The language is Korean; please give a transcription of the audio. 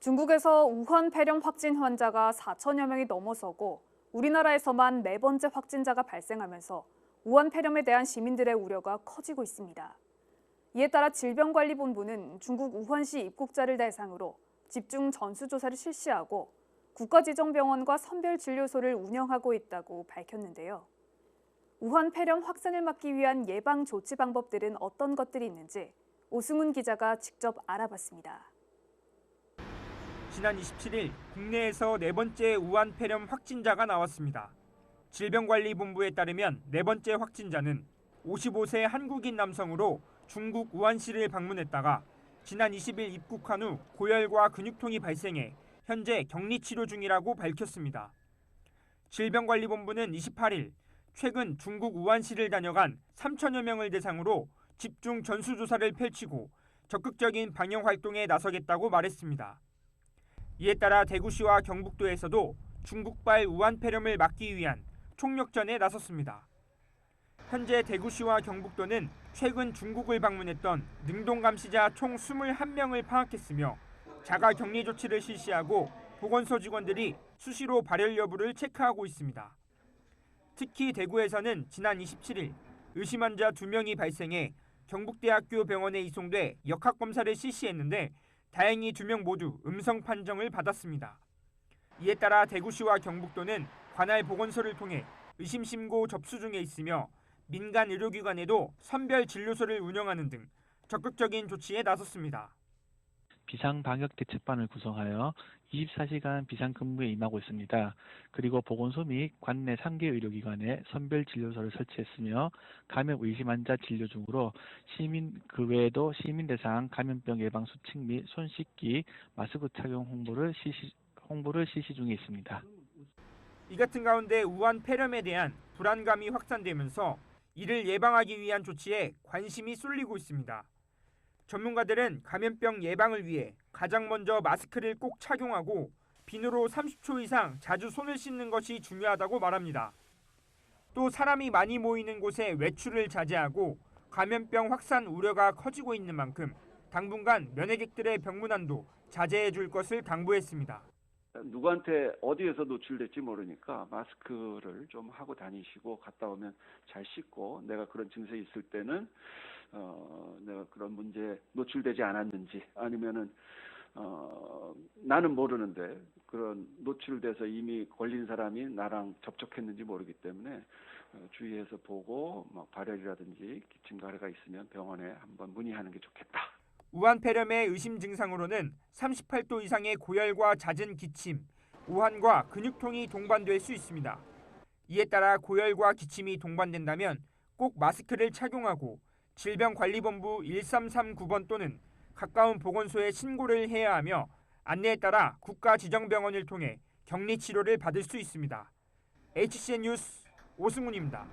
중국에서 우한 폐렴 확진 환자가 4천여 명이 넘어서고 우리나라에서만 네 번째 확진자가 발생하면서 우한 폐렴에 대한 시민들의 우려가 커지고 있습니다. 이에 따라 질병관리본부는 중국 우한시 입국자를 대상으로 집중 전수조사를 실시하고 국가지정병원과 선별진료소를 운영하고 있다고 밝혔는데요. 우한 폐렴 확산을 막기 위한 예방 조치 방법들은 어떤 것들이 있는지 오승훈 기자가 직접 알아봤습니다. 지난 27일 국내에서 네 번째 우한 폐렴 확진자가 나왔습니다. 질병관리본부에 따르면 네 번째 확진자는 55세 한국인 남성으로 중국 우한시를 방문했다가 지난 20일 입국한 후 고열과 근육통이 발생해 현재 격리 치료 중이라고 밝혔습니다. 질병관리본부는 28일 최근 중국 우한시를 다녀간 3천여 명을 대상으로 집중 전수조사를 펼치고 적극적인 방역 활동에 나서겠다고 말했습니다. 이에 따라 대구시와 경북도에서도 중국발 우한 폐렴을 막기 위한 총력전에 나섰습니다. 현재 대구시와 경북도는 최근 중국을 방문했던 능동감시자 총 21명을 파악했으며 자가 격리 조치를 실시하고 보건소 직원들이 수시로 발열 여부를 체크하고 있습니다. 특히 대구에서는 지난 27일 의심 환자 2명이 발생해 경북대학교 병원에 이송돼 역학검사를 실시했는데 다행히 2명 모두 음성 판정을 받았습니다. 이에 따라 대구시와 경북도는 관할 보건소를 통해 의심 신고 접수 중에 있으며 민간 의료기관에도 선별 진료소를 운영하는 등 적극적인 조치에 나섰습니다. 비상방역대책반을 구성하여 24시간 비상근무에 임하고 있습니다. 그리고 보건소 및 관내 3개 의료기관에 선별진료소를 설치했으며 감염 의심 환자 진료 중으로 그 외에도 시민 대상 감염병 예방 수칙 및 손 씻기, 마스크 착용 홍보를 실시 중에 있습니다. 이 같은 가운데 우한 폐렴에 대한 불안감이 확산되면서 이를 예방하기 위한 조치에 관심이 쏠리고 있습니다. 전문가들은 감염병 예방을 위해 가장 먼저 마스크를 꼭 착용하고 비누로 30초 이상 자주 손을 씻는 것이 중요하다고 말합니다. 또 사람이 많이 모이는 곳에 외출을 자제하고 감염병 확산 우려가 커지고 있는 만큼 당분간 면회객들의 병문안도 자제해 줄 것을 당부했습니다. 누구한테 어디에서 노출될지 모르니까 마스크를 좀 하고 다니시고 갔다 오면 잘 씻고 내가 그런 증세 있을 때는 내가 그런 문제에 노출되지 않았는지 아니면은 나는 모르는데 그런 노출돼서 이미 걸린 사람이 나랑 접촉했는지 모르기 때문에 주의해서 보고 발열이라든지 기침 가래가 있으면 병원에 한번 문의하는 게 좋겠다. 우한 폐렴의 의심 증상으로는 38도 이상의 고열과 잦은 기침, 오한과 근육통이 동반될 수 있습니다. 이에 따라 고열과 기침이 동반된다면 꼭 마스크를 착용하고 질병관리본부 1339번 또는 가까운 보건소에 신고를 해야 하며 안내에 따라 국가지정병원을 통해 격리 치료를 받을 수 있습니다. HCN 뉴스 오승훈입니다.